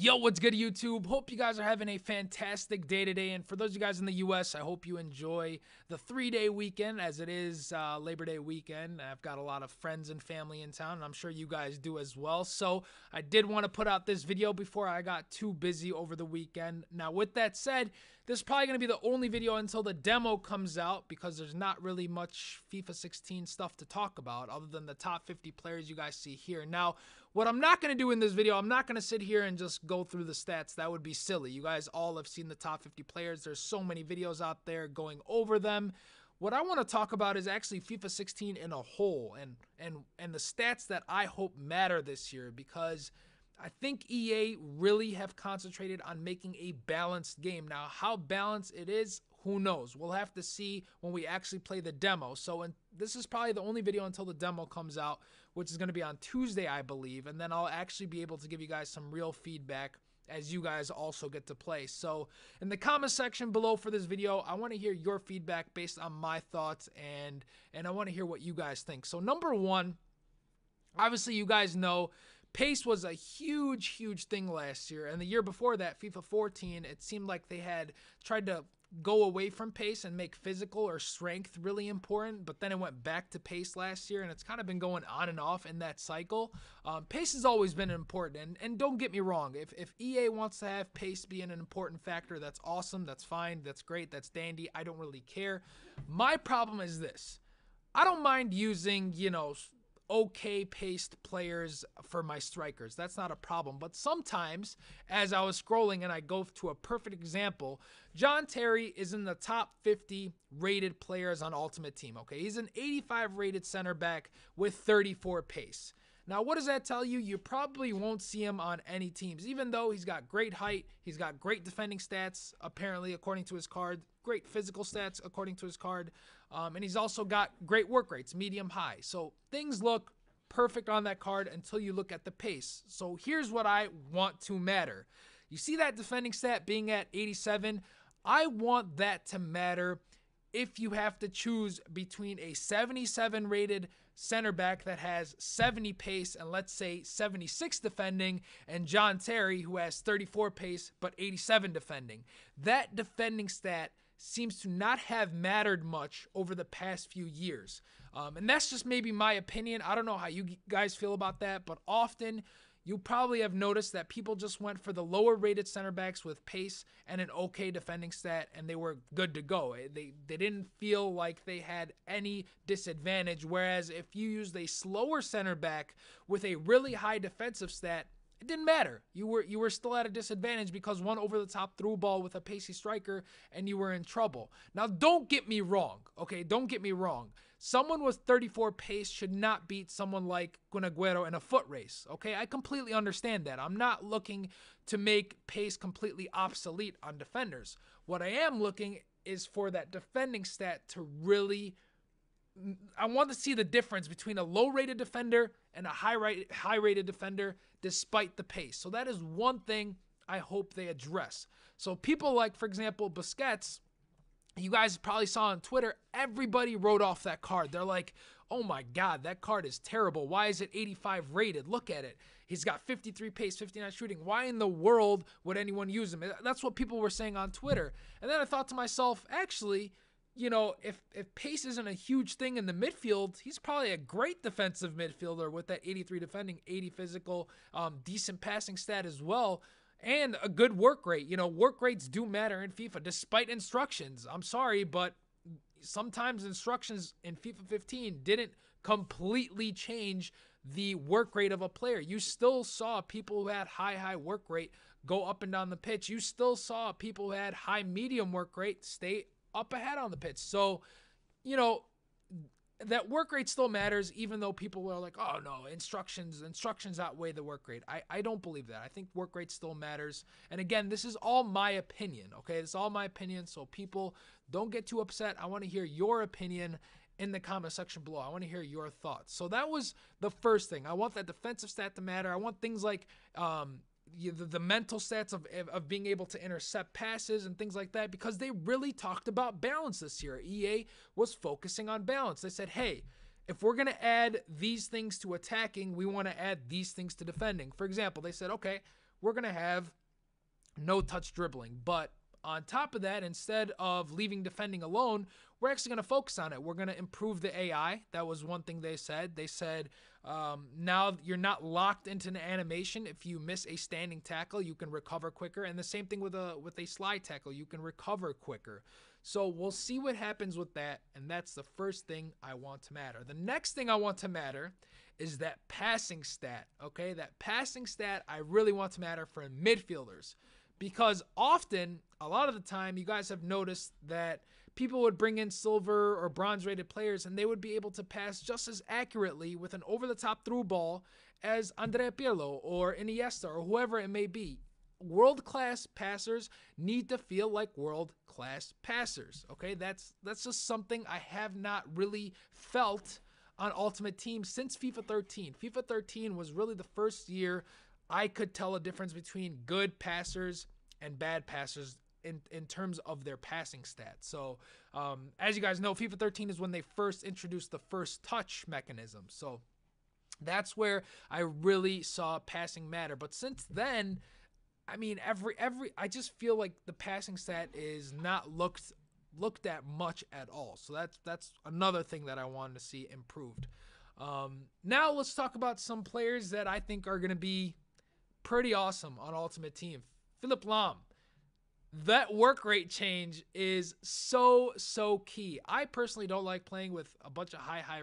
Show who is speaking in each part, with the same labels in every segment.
Speaker 1: Yo, what's good, YouTube? Hope you guys are having a fantastic day today. And for those of you guys in the U.S., I hope you enjoy the 3-day weekend as it is Labor Day weekend. I've got a lot of friends and family in town, and I'm sure you guys do as well. So I did want to put out this video before I got too busy over the weekend. Now, with that said, this is probably going to be the only video until the demo comes out because there's not really much FIFA 16 stuff to talk about other than the top 50 players you guys see here. Now, what I'm not going to do in this video, I'm not going to sit here and just go through the stats. That would be silly. You guys all have seen the top 50 players. There's so many videos out there going over them. What I want to talk about is actually FIFA 16 in a whole and the stats that I hope matter this year, because I think EA really have concentrated on making a balanced game. Now, how balanced it is, who knows? We'll have to see when we actually play the demo. So this is probably the only video until the demo comes out, which is going to be on Tuesday, I believe. And then I'll actually be able to give you guys some real feedback as you guys also get to play. So in the comment section below for this video, I want to hear your feedback based on my thoughts, and I want to hear what you guys think. So number one, obviously you guys know pace was a huge thing last year. And the year before that, FIFA 14, it seemed like they had tried to go away from pace and make physical or strength really important, but then it went back to pace last year, and it's kind of been going on and off in that cycle. Pace has always been important, and don't get me wrong, if EA wants to have pace be an important factor, that's awesome, that's fine, that's great, that's dandy, I don't really care. My problem is this: I don't mind using, okay paced players for my strikers. That's not a problem. But sometimes, as I was scrolling and I go to a perfect example, John Terry is in the top 50 rated players on Ultimate Team. Okay, he's an 85 rated center back with 34 pace. Now, what does that tell you? You probably won't see him on any teams, even though he's got great height, he's got great defending stats, apparently, according to his card, great physical stats, according to his card, and he's also got great work rates, medium high. So things look perfect on that card until you look at the pace. So here's what I want to matter. You see that defending stat being at 87? I want that to matter if you have to choose between a 77 rated center back that has 70 pace and let's say 76 defending, and John Terry who has 34 pace but 87 defending. That defending stat seems to not have mattered much over the past few years. And that's just maybe my opinion. I don't know how you guys feel about that, but often you probably have noticed that people just went for the lower rated center backs with pace and an okay defending stat, and they were good to go. They didn't feel like they had any disadvantage, whereas if you used a slower center back with a really high defensive stat, it didn't matter. You were still at a disadvantage because one over-the-top through ball with a pacey striker and you were in trouble. Now, don't get me wrong, okay? Don't get me wrong. Someone with 34 pace should not beat someone like Kun Aguero in a foot race, okay? I completely understand that. I'm not looking to make pace completely obsolete on defenders. What I am looking is for that defending stat to really... I want to see the difference between a low-rated defender and a high-rated defender despite the pace. So that is one thing I hope they address. So people like, for example, Busquets, you guys probably saw on Twitter, everybody wrote off that card. They're like, oh my God, that card is terrible. Why is it 85 rated? Look at it. He's got 53 pace, 59 shooting. Why in the world would anyone use him? That's what people were saying on Twitter. And then I thought to myself, actually, if pace isn't a huge thing in the midfield, he's probably a great defensive midfielder with that 83 defending, 80 physical, decent passing stat as well, and a good work rate. Work rates do matter in FIFA, despite instructions. I'm sorry, but sometimes instructions in FIFA 15 didn't completely change the work rate of a player. You still saw people who had high work rate go up and down the pitch. You still saw people who had high medium work rate stay up ahead on the pitch. So, that work rate still matters, even though people are like, oh no, instructions outweigh the work rate. I don't believe that. I think work rate still matters. And again, this is all my opinion, okay? It's all my opinion, so people don't get too upset. I want to hear your opinion in the comment section below. I want to hear your thoughts. So that was the first thing. I want that defensive stat to matter. I want things like the mental stats of being able to intercept passes and things like that, because they really talked about balance this year. EA was focusing on balance. They said, hey, if we're going to add these things to attacking, we want to add these things to defending. For example, they said, okay, we're going to have no touch dribbling. But on top of that, instead of leaving defending alone, we're actually going to focus on it. We're going to improve the AI. That was one thing they said. They said now you're not locked into an animation. If you miss a standing tackle, you can recover quicker. And the same thing with a slide tackle. You can recover quicker. So we'll see what happens with that. And that's the first thing I want to matter. The next thing I want to matter is that passing stat. Okay, that passing stat I really want to matter for midfielders. Because often, a lot of the time, you guys have noticed that people would bring in silver or bronze rated players and they would be able to pass just as accurately with an over-the-top through ball as Andrea Pirlo or Iniesta or whoever it may be. World-class passers need to feel like world-class passers. Okay, that's just something I have not really felt on Ultimate Team since FIFA 13. FIFA 13 was really the first year I could tell a difference between good passers and bad passers in terms of their passing stats. So as you guys know, FIFA 13 is when they first introduced the first touch mechanism. So that's where I really saw passing matter. But since then, I mean, I just feel like the passing stat is not looked at much at all. So that's another thing that I wanted to see improved. Now let's talk about some players that I think are going to be pretty awesome on Ultimate Team. Philipp Lahm. That work rate change is so key. I personally don't like playing with a bunch of high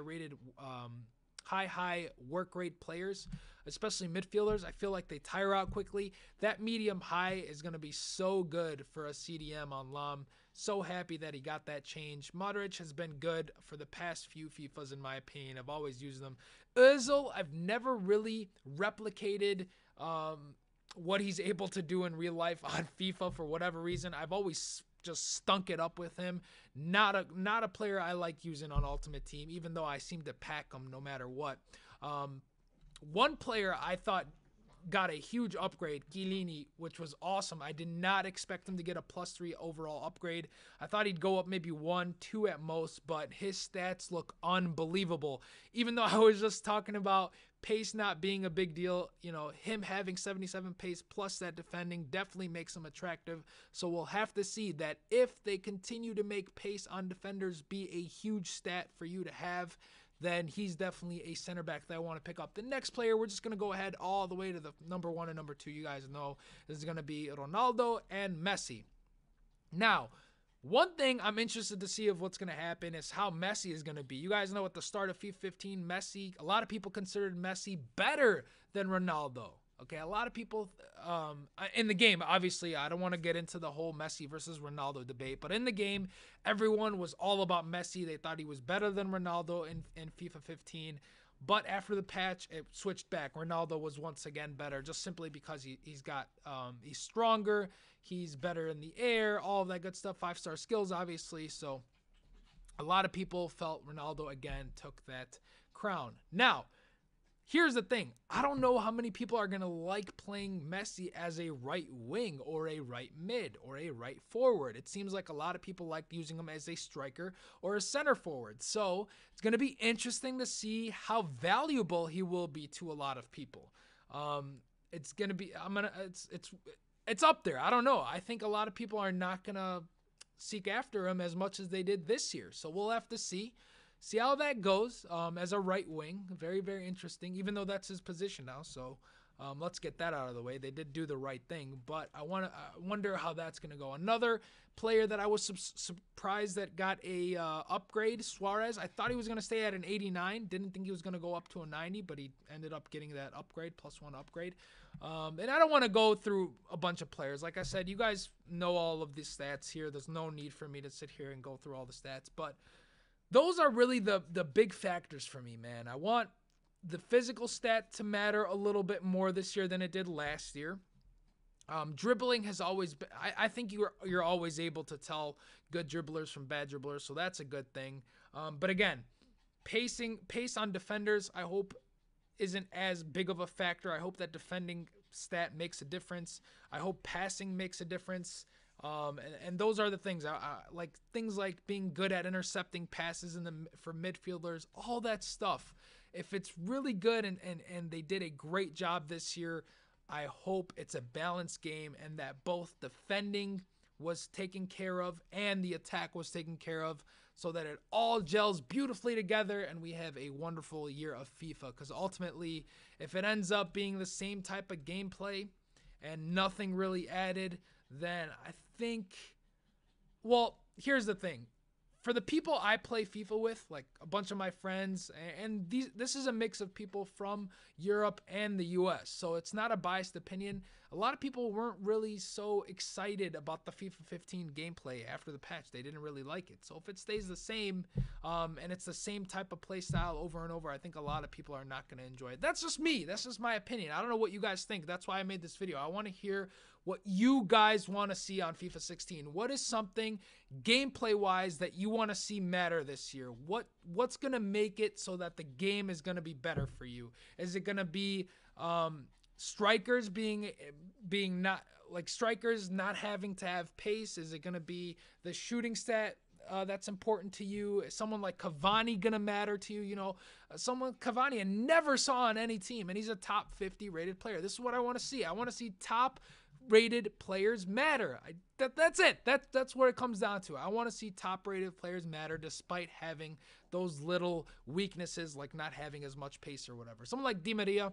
Speaker 1: work rate players, especially midfielders. I feel like they tire out quickly. That medium high is going to be so good for a CDM on Lahm. So happy that he got that change. Modric has been good for the past few FIFAs in my opinion. I've always used them. Özil, I've never really replicated what he's able to do in real life on FIFA for whatever reason. I've always just stunk it up with him. Not a player I like using on Ultimate Team, even though I seem to pack him no matter what. One player I thought got a huge upgrade, Chiellini, which was awesome. I did not expect him to get a +3 overall upgrade. I thought he'd go up maybe 1, 2 at most, but his stats look unbelievable. Even though I was just talking about pace not being a big deal, you know, him having 77 pace plus that defending definitely makes him attractive. So we'll have to see that if they continue to make pace on defenders be a huge stat for you to have, then he's definitely a center back that I want to pick up. The next player, we're just going to go ahead all the way to the number 1 and number 2. You guys know this is going to be Ronaldo and Messi. Now, one thing I'm interested to see of what's going to happen is how Messi is going to be. You guys know at the start of FIFA 15, Messi, a lot of people considered Messi better than Ronaldo. Okay, a lot of people in the game, obviously, I don't want to get into the whole Messi versus Ronaldo debate, but in the game, everyone was all about Messi. They thought he was better than Ronaldo in FIFA 15. But after the patch, it switched back. Ronaldo was once again better, just simply because he's stronger, he's better in the air, all of that good stuff, 5-star skills, obviously. So a lot of people felt Ronaldo again took that crown. Now, here's the thing. I don't know how many people are going to like playing Messi as a right wing or a right mid or a right forward. It seems like a lot of people like using him as a striker or a center forward. So it's going to be interesting to see how valuable he will be to a lot of people. It's going to be, it's up there. I don't know. I think a lot of people are not going to seek after him as much as they did this year. So we'll have to see how that goes as a right wing. Very, very interesting, even though that's his position now. So let's get that out of the way. They did do the right thing, but I wonder how that's going to go. Another player that I was surprised that got a upgrade, Suarez. I thought he was going to stay at an 89. Didn't think he was going to go up to a 90, but he ended up getting that upgrade, +1 upgrade. And I don't want to go through a bunch of players. Like I said, you guys know all of these stats here. There's no need for me to sit here and go through all the stats, but those are really the big factors for me, man. I want the physical stat to matter a little bit more this year than it did last year. Dribbling has always been, I think you're always able to tell good dribblers from bad dribblers, so that's a good thing. But again, pace on defenders, I hope isn't as big of a factor. I hope that defending stat makes a difference. I hope passing makes a difference. And those are the things I like, things like being good at intercepting passes for midfielders, all that stuff. If it's really good and they did a great job this year, I hope it's a balanced game and that both defending was taken care of and the attack was taken care of, so that it all gels beautifully together and we have a wonderful year of FIFA. Because ultimately, if it ends up being the same type of gameplay and nothing really added, then I think, well, here's the thing. For the people I play FIFA with, like a bunch of my friends, and this is a mix of people from Europe and the US, so it's not a biased opinion. A lot of people weren't really so excited about the FIFA 15 gameplay after the patch. They didn't really like it. So if it stays the same, and it's the same type of play style over and over, I think a lot of people are not going to enjoy it. That's just me. That's just my opinion. I don't know what you guys think. That's why I made this video. I want to hear what you guys want to see on FIFA 16. What is something gameplay-wise that you want to see matter this year? What's going to make it so that the game is going to be better for you? Is it going to be strikers being not like strikers not having to have pace? Is it going to be the shooting stat that's important to you? Is someone like Cavani going to matter to you? You know, someone Cavani I never saw on any team, and he's a top 50 rated player. This is what I want to see. I want to see top rated players matter. That's it. That's what it comes down to. I want to see top rated players matter despite having those little weaknesses like not having as much pace or whatever. Someone like Di Maria,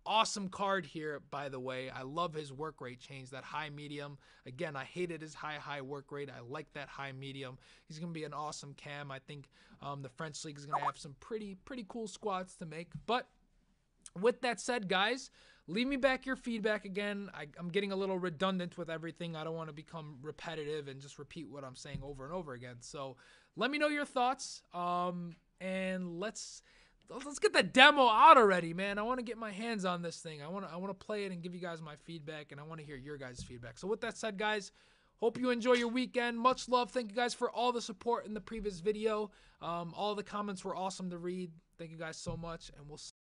Speaker 1: awesome card here, by the way. I love his work rate change, that high medium. Again, I hated his high work rate. I like that high medium. He's going to be an awesome cam. I think the French league is going to have some pretty cool squads to make. But with that said, guys, leave me back your feedback again. I'm getting a little redundant with everything. I don't want to become repetitive and just repeat what I'm saying over and over again. So let me know your thoughts. And let's get the demo out already, man. I want to get my hands on this thing. I want to play it and give you guys my feedback, and I want to hear your guys' feedback. So with that said, guys, hope you enjoy your weekend. Much love. Thank you guys for all the support in the previous video. All the comments were awesome to read. Thank you guys so much, and we'll see